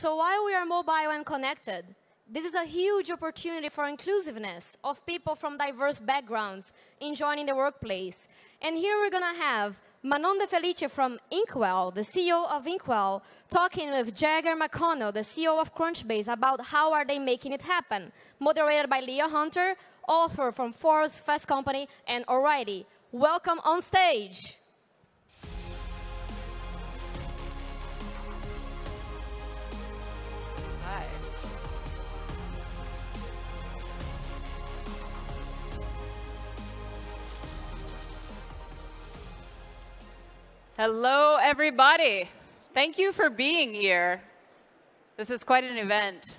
So while we are mobile and connected, this is a huge opportunity for inclusiveness of people from diverse backgrounds in joining the workplace. And here we're going to have Manon DeFelice from Inkwell, the CEO of Inkwell, talking with Jager McConnell, the CEO of Crunchbase, about how are they making it happen. Moderated by Leah Hunter, author from Forbes, Fast Company, and Alrighty. Welcome on stage. Hi. Hello, everybody. Thank you for being here. This is quite an event.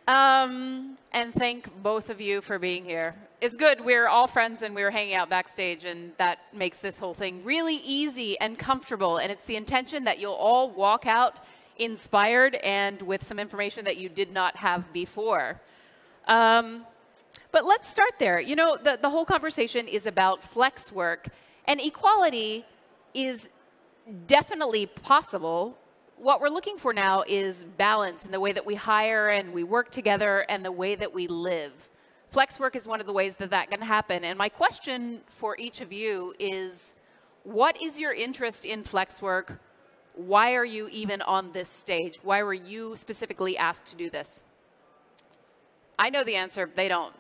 And thank both of you for being here. It's good. We're all friends and we're hanging out backstage, and that makes this whole thing really easy and comfortable. And it's the intention that you'll all walk out inspired and with some information that you did not have before. But let's start there. You know, the whole conversation is about flex work, and equality is definitely possible. What we're looking for now is balance in the way that we hire and we work together and the way that we live. Flex work is one of the ways that that can happen. And my question for each of you is, what is your interest in flex work? Why are you even on this stage? Why were you specifically asked to do this? I know the answer. They don't.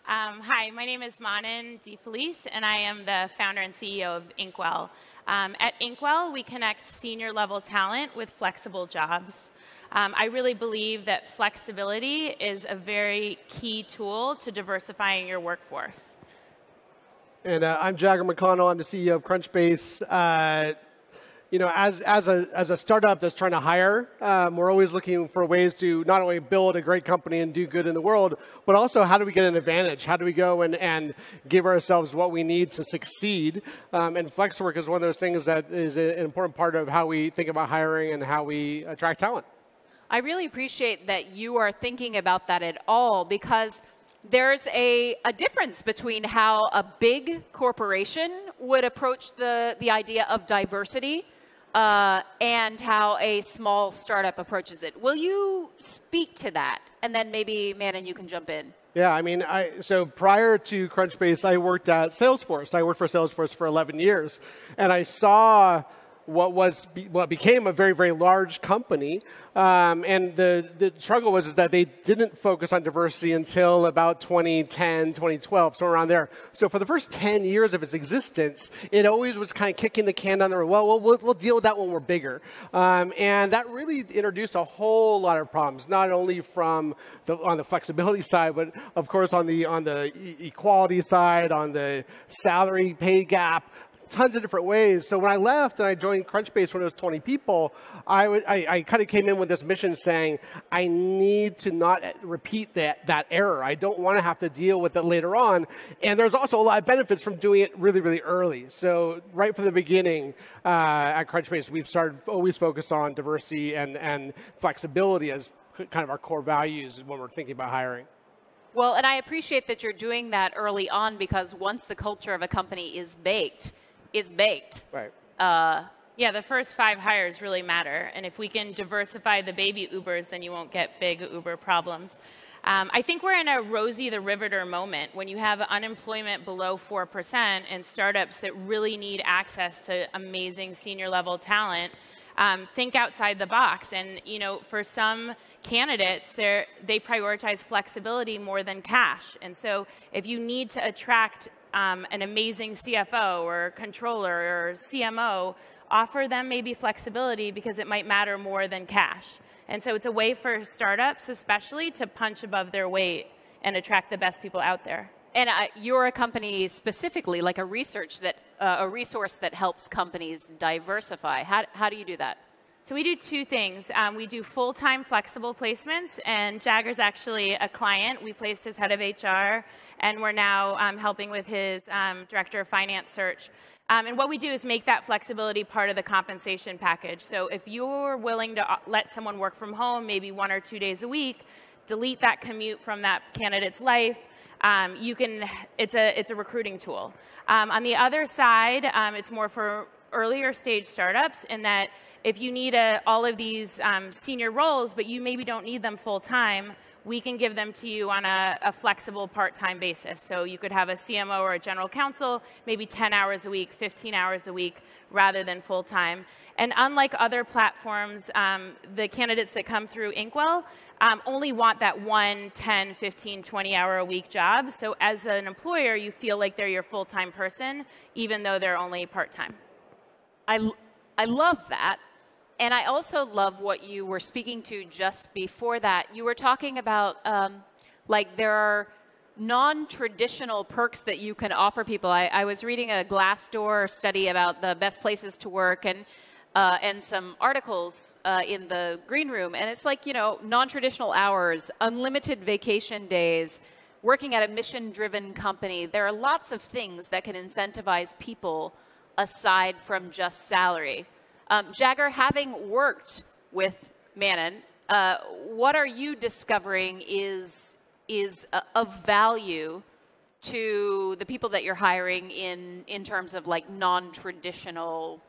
Hi, my name is Manon DeFelice, and I am the founder and CEO of Inkwell. At Inkwell, we connect senior-level talent with flexible jobs. I really believe that flexibility is a very key tool to diversifying your workforce. And I'm Jager McConnell. I'm the CEO of Crunchbase. You know, as a startup that's trying to hire, we're always looking for ways to not only build a great company and do good in the world, but also how do we get an advantage? How do we go and give ourselves what we need to succeed? And flex work is one of those things that is an important part of how we think about hiring and how we attract talent. I really appreciate that you are thinking about that at all, because there's a difference between how a big corporation would approach the idea of diversity and how a small startup approaches it. Will you speak to that? And then maybe, Manon, you can jump in. Yeah, I mean, so prior to Crunchbase, I worked at Salesforce. I worked for Salesforce for 11 years. And I saw what became a very, very large company. And the struggle was that they didn't focus on diversity until about 2010, 2012, so around there. So for the first 10 years of its existence, it always was kind of kicking the can down the road. Well, we'll deal with that when we're bigger. And that really introduced a whole lot of problems, not only on the flexibility side, but of course on the equality side, on the salary pay gap, tons of different ways. So when I left and I joined Crunchbase when it was 20 people, I kind of came in with this mission saying, I need to not repeat that error. I don't want to have to deal with it later on. And there's also a lot of benefits from doing it really, really early. So right from the beginning at Crunchbase, we've started always focus on diversity and flexibility as kind of our core values when we're thinking about hiring. Well, and I appreciate that you're doing that early on, because once the culture of a company is baked, it's baked. Right. Yeah, the first 5 hires really matter. And if we can diversify the baby Ubers, then you won't get big Uber problems. I think we're in a Rosie the Riveter moment when you have unemployment below 4% and startups that really need access to amazing senior-level talent. Think outside the box. And, you know, for some candidates, they prioritize flexibility more than cash. And so if you need to attract an amazing CFO or controller or CMO, offer them maybe flexibility, because it might matter more than cash. And so it's a way for startups especially to punch above their weight and attract the best people out there. And you're a company specifically, like a resource that helps companies diversify. How do you do that? So we do 2 things. We do full-time flexible placements, and Jager's actually a client. We placed his head of HR, and we're now helping with his director of finance search. And what we do is make that flexibility part of the compensation package. So if you're willing to let someone work from home maybe 1 or 2 days a week, delete that commute from that candidate's life, it's a recruiting tool. On the other side, it's more for earlier stage startups in that if you need all of these senior roles, but you maybe don't need them full time, we can give them to you on a flexible part-time basis. So you could have a CMO or a general counsel, maybe 10 hours a week, 15 hours a week, rather than full-time. And unlike other platforms, the candidates that come through Inkwell only want that 1, 10, 15, 20-hour-a-week job. So as an employer, you feel like they're your full-time person, even though they're only part-time. I love that. And I also love what you were speaking to just before that. You were talking about, like, there are non-traditional perks that you can offer people. I was reading a Glassdoor study about the best places to work and some articles in the green room. And it's like, you know, non-traditional hours, unlimited vacation days, working at a mission-driven company. There are lots of things that can incentivize people aside from just salary. Jager, having worked with Manon, what are you discovering is of value to the people that you're hiring in terms of like non-traditional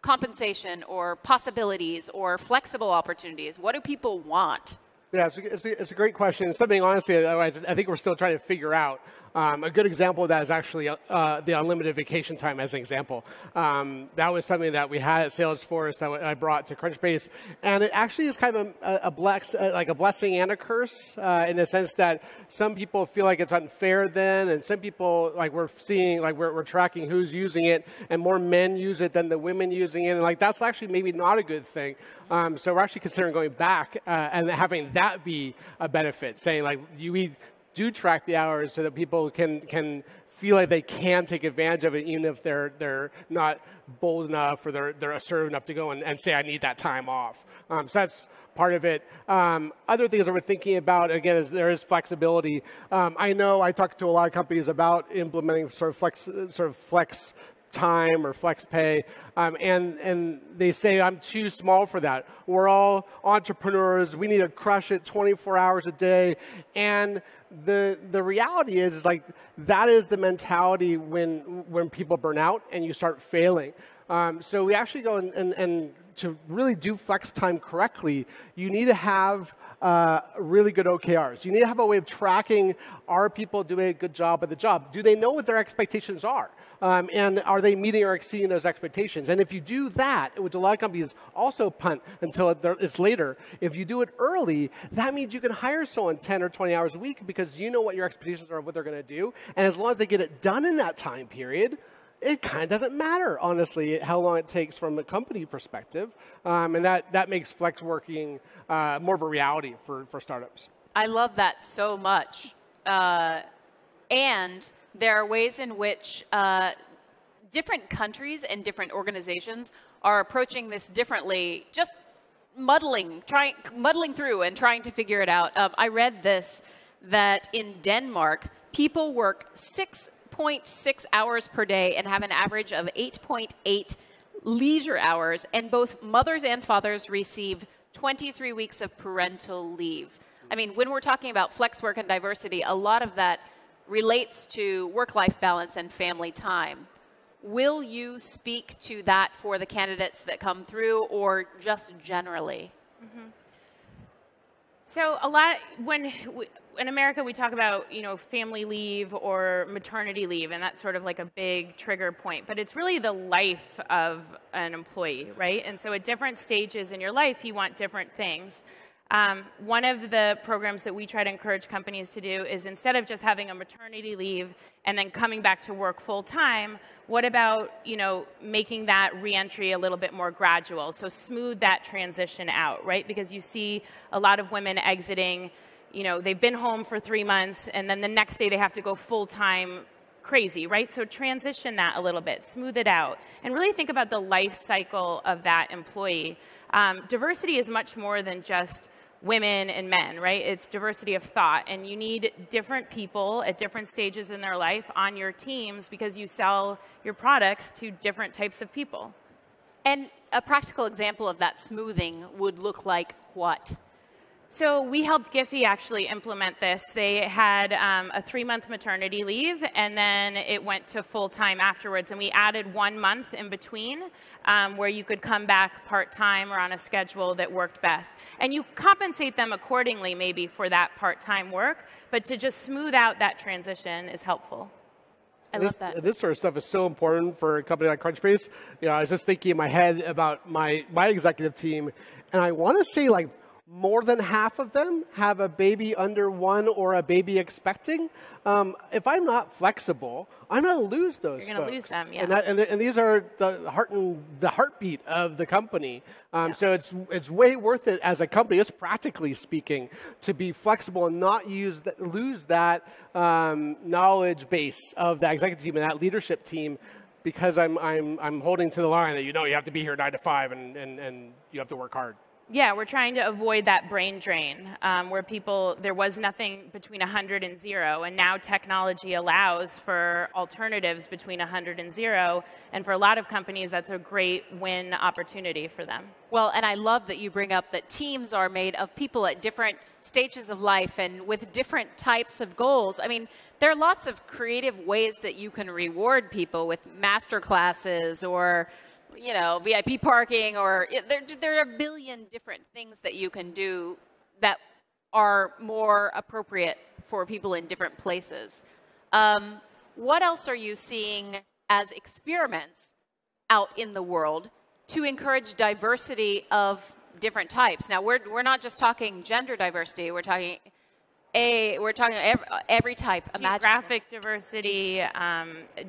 compensation or possibilities or flexible opportunities? What do people want? Yeah, it's a great question. It's something, honestly, I think we're still trying to figure out. A good example of that is actually the unlimited vacation time as an example. That was something that we had at Salesforce that I brought to Crunchbase. And it actually is kind of a blessing and a curse in the sense that some people feel like it's unfair then, and some people, like we're seeing, like we're tracking who's using it, and more men use it than the women using it. And like that's actually maybe not a good thing. So we're actually considering going back and having that be a benefit, saying like we do track the hours so that people can feel like they can take advantage of it, even if they're not bold enough or they're assertive enough to go and say, I need that time off. So that's part of it. Other things that we're thinking about, again, is there is flexibility. I know I talk to a lot of companies about implementing sort of flex time or flex pay, and they say, I'm too small for that. We're all entrepreneurs. We need to crush it 24 hours a day. And the reality is like that is the mentality when people burn out and you start failing. So we actually go and to really do flex time correctly, you need to have really good OKRs. You need to have a way of tracking, are people doing a good job at the job? Do they know what their expectations are? And are they meeting or exceeding those expectations? And if you do that, which a lot of companies also punt until it's later, if you do it early, that means you can hire someone 10 or 20 hours a week because you know what your expectations are of what they're going to do. And as long as they get it done in that time period, it kind of doesn't matter, honestly, how long it takes from a company perspective. And that makes flex working more of a reality for startups. I love that so much. And there are ways in which different countries and different organizations are approaching this differently, just muddling through and trying to figure it out. I read this, that in Denmark, people work 6.6 hours per day and have an average of 8.8 leisure hours, and both mothers and fathers receive 23 weeks of parental leave. I mean, when we're talking about flex work and diversity, a lot of that relates to work-life balance and family time. Will you speak to that for the candidates that come through, or just generally? Mm-hmm. So a lot, in America, we talk about, family leave or maternity leave, and that's sort of like a big trigger point. But it's really the life of an employee, right? And so at different stages in your life, you want different things. One of the programs that we try to encourage companies to do is instead of just having a maternity leave and then coming back to work full time, what about, making that reentry a little bit more gradual? So smooth that transition out, right? Because you see a lot of women exiting, they've been home for 3 months and then the next day they have to go full time crazy, right? So transition that a little bit, smooth it out, and really think about the life cycle of that employee. Diversity is much more than just women and men, right? It's diversity of thought, and you need different people at different stages in their life on your teams because you sell your products to different types of people. And a practical example of that smoothing would look like what? So we helped Giphy actually implement this. They had a 3-month maternity leave, and then it went to full-time afterwards. And we added 1 month in between where you could come back part-time or on a schedule that worked best. And you compensate them accordingly maybe for that part-time work, but to just smooth out that transition is helpful. I love that. This sort of stuff is so important for a company like Crunchbase. You know, I was just thinking in my head about my executive team, and I want to say like more than half of them have a baby under 1 or a baby expecting. If I'm not flexible, I'm going to lose those. You're going to lose them, yeah. And these are the heartbeat of the company. So it's way worth it as a company, just practically speaking, to be flexible and not lose that knowledge base of the executive team and that leadership team, because I'm holding to the line that you have to be here 9 to 5 and you have to work hard. Yeah, we're trying to avoid that brain drain where there was nothing between 100 and 0, and now technology allows for alternatives between 100 and 0, and for a lot of companies, that's a great win opportunity for them. Well, and I love that you bring up that teams are made of people at different stages of life and with different types of goals. I mean, there are lots of creative ways that you can reward people with master classes or VIP parking, or there are a billion different things that you can do that are more appropriate for people in different places. What else are you seeing as experiments out in the world to encourage diversity of different types? Now, we're not just talking gender diversity. We're talking every type. Geographic diversity,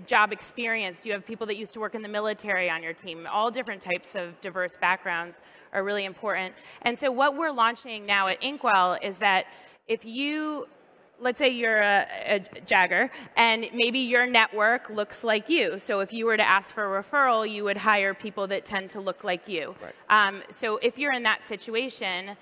job experience. You have people that used to work in the military on your team. All different types of diverse backgrounds are really important. And so what we're launching now at Inkwell is that if you, let's say you're a Jager, and maybe your network looks like you. So if you were to ask for a referral, you would hire people that tend to look like you. Right. So if you're in that situation,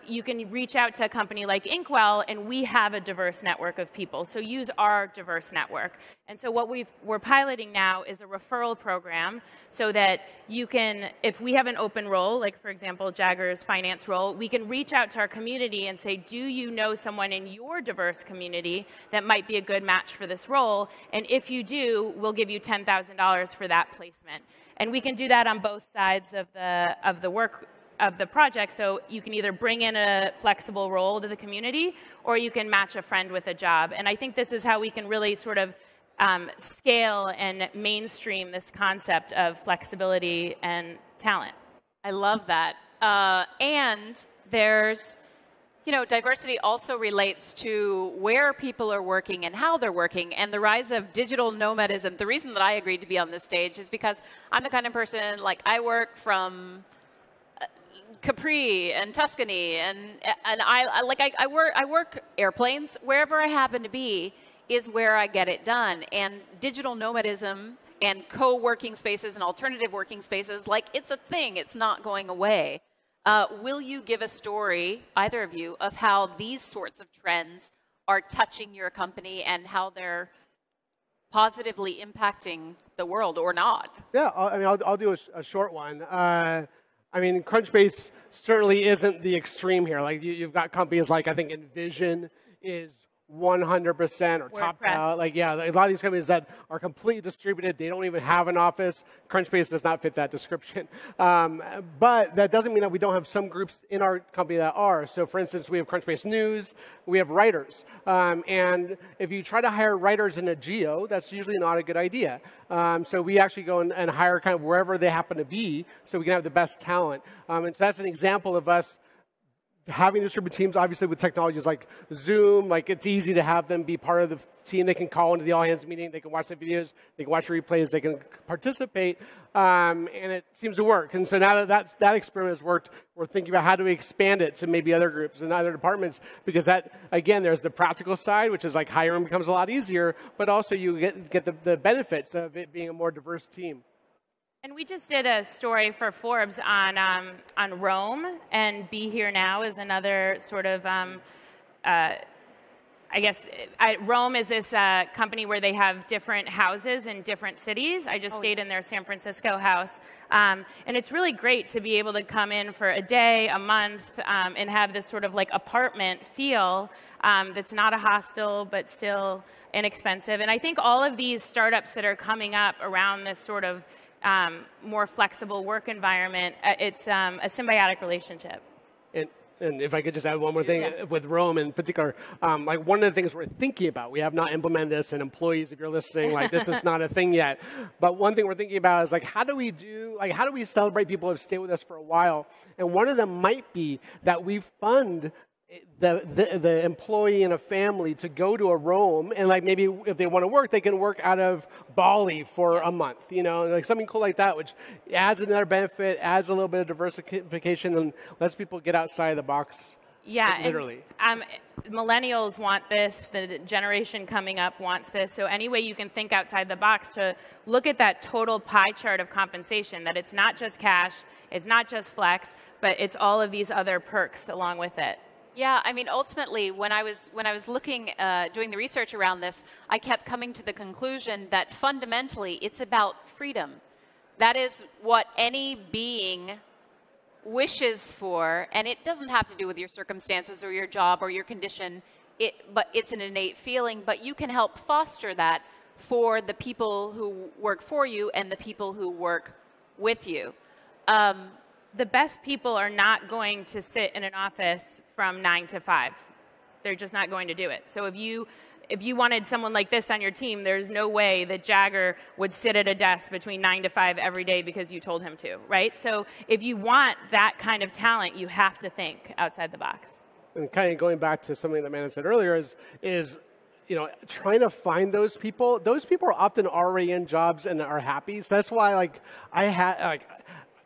you can reach out to a company like Inkwell, and we have a diverse network of people. So use our diverse network. And so what we're piloting now is a referral program so that you can, if we have an open role, like for example, Jager's finance role, we can reach out to our community and say, do you know someone in your diverse community that might be a good match for this role? And if you do, we'll give you $10,000 for that placement. And we can do that on both sides of the work of the project, so you can either bring in a flexible role to the community or you can match a friend with a job. And I think this is how we can really sort of scale and mainstream this concept of flexibility and talent. I love that. And there's, diversity also relates to where people are working and how they're working, and the rise of digital nomadism. The reason that I agreed to be on this stage is because I'm the kind of person, like, I work from Capri and Tuscany, and I work airplanes. Wherever I happen to be is where I get it done. And digital nomadism and co-working spaces and alternative working spaces, like, it's a thing. It's not going away. Will you give a story, either of you, of how these sorts of trends are touching your company and how they're positively impacting the world or not? Yeah, I'll do a short one. Crunchbase certainly isn't the extreme here. Like, you've got companies like, I think Envision is 100% or top out. Like, yeah, a lot of these companies that are completely distributed, they don't even have an office. Crunchbase does not fit that description. But that doesn't mean that we don't have some groups in our company that are. So, for instance, we have Crunchbase News, we have writers. And if you try to hire writers in a geo, that's usually not a good idea. So we actually go and hire kind of wherever they happen to be so we can have the best talent. And so that's an example of us having distributed teams, obviously with technologies like Zoom, like, it's easy to have them be part of the team. They can call into the all-hands meeting, they can watch the videos, they can watch replays, they can participate, and it seems to work. And so now that experiment has worked, we're thinking about how do we expand it to maybe other groups and other departments, because that, again, there's the practical side, which is like hiring becomes a lot easier, but also you get the benefits of it being a more diverse team. And we just did a story for Forbes on Rome, and Be Here Now is another sort of I guess Rome is this company where they have different houses in different cities. I just stayed in their San Francisco house. And it's really great to be able to come in for a day, a month, and have this sort of like apartment feel that's not a hostel, but still inexpensive. And I think all of these startups that are coming up around this sort of more flexible work environment, it's a symbiotic relationship. And if I could just add one more thing with Rome in particular, like one of the things we're thinking about, we have not implemented this, and employees, if you're listening, like this is not a thing yet. But one thing we're thinking about is like, how do we celebrate people who have stayed with us for a while? And one of them might be that we fund the employee in a family to go to a Rome, and like maybe if they want to work, they can work out of Bali for a month, you know, like something cool like that, which adds another benefit, adds a little bit of diversification, and lets people get outside of the box. Yeah, literally. And, millennials want this. The generation coming up wants this. So any way you can think outside the box to look at that total pie chart of compensation, that it's not just cash, it's not just flex, but it's all of these other perks along with it. Yeah, I mean, ultimately, when I was looking, doing the research around this, I kept coming to the conclusion that fundamentally it's about freedom. That is what any being wishes for, and it doesn't have to do with your circumstances or your job or your condition, but it's an innate feeling, but you can help foster that for the people who work for you and the people who work with you. The best people are not going to sit in an office from 9 to 5. They're just not going to do it. So if you wanted someone like this on your team, there's no way that Jager would sit at a desk between 9 to 5 every day because you told him to, right? So if you want that kind of talent, you have to think outside the box. And kind of going back to something that Manon said earlier is you know, trying to find those people. Those people are often already in jobs and are happy. So that's why, like,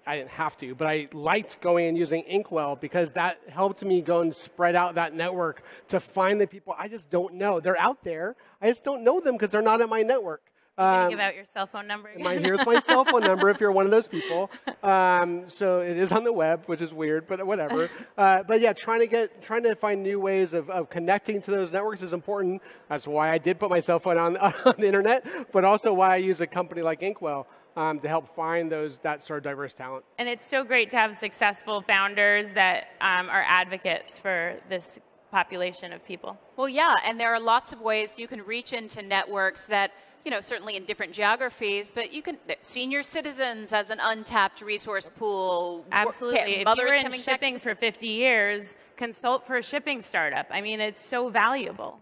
I didn't have to, but I liked going and using Inkwell because that helped me go and spread out that network to find the people I just don't know. They're out there. I just don't know them because they're not in my network. Give out your cell phone number. Here's my cell phone number if you're one of those people. So it is on the web, which is weird, but whatever. But yeah, trying to find new ways of connecting to those networks is important. That's why I did put my cell phone on the internet, but also why I use a company like Inkwell. To help find that sort of diverse talent. And it's so great to have successful founders that are advocates for this population of people. Well, yeah, and there are lots of ways you can reach into networks that, you know, certainly in different geographies, but you can, senior citizens as an untapped resource pool. Absolutely. If you were in shipping for 50 years, consult for a shipping startup. I mean, it's so valuable.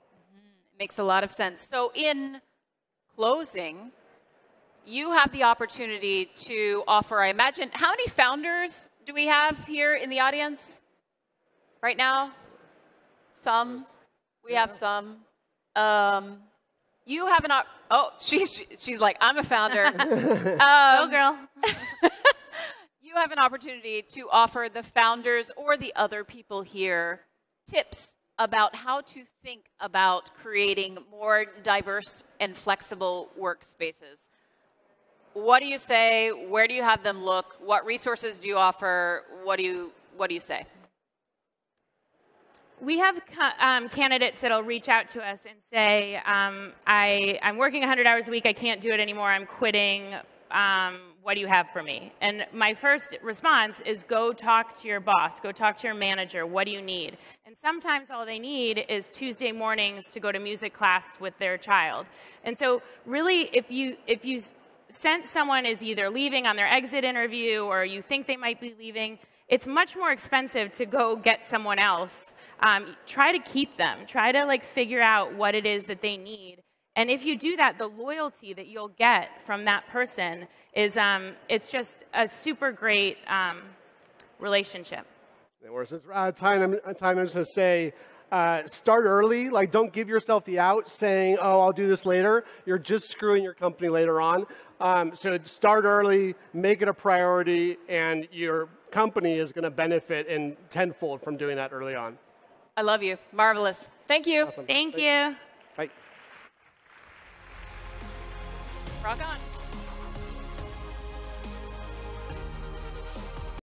It makes a lot of sense. So in closing, you have the opportunity to offer, I imagine, how many founders do we have here in the audience right now? Some. We have some. You have an she's like, I'm a founder. Go girl. You have an opportunity to offer the founders or the other people here tips about how to think about creating more diverse and flexible workspaces. What do you say? Where do you have them look? What resources do you offer? What do you say? We have candidates that'll reach out to us and say, I'm working 100 hours a week. I can't do it anymore. I'm quitting. What do you have for me? And my first response is go talk to your boss. Go talk to your manager. What do you need? And sometimes all they need is Tuesday mornings to go to music class with their child. And so really, if you sense someone is either leaving on their exit interview or you think they might be leaving, it's much more expensive to go get someone else. Try to keep them. Try to like figure out what it is that they need. And if you do that, the loyalty that you'll get from that person is it's just a super great relationship. Time is to say, start early. Like, don't give yourself the out saying, oh, I'll do this later. You're just screwing your company later on. So start early, make it a priority, and your company is going to benefit in tenfold from doing that early on. I love you. Marvelous. Thank you. Awesome. Thank you. Bye. Rock on.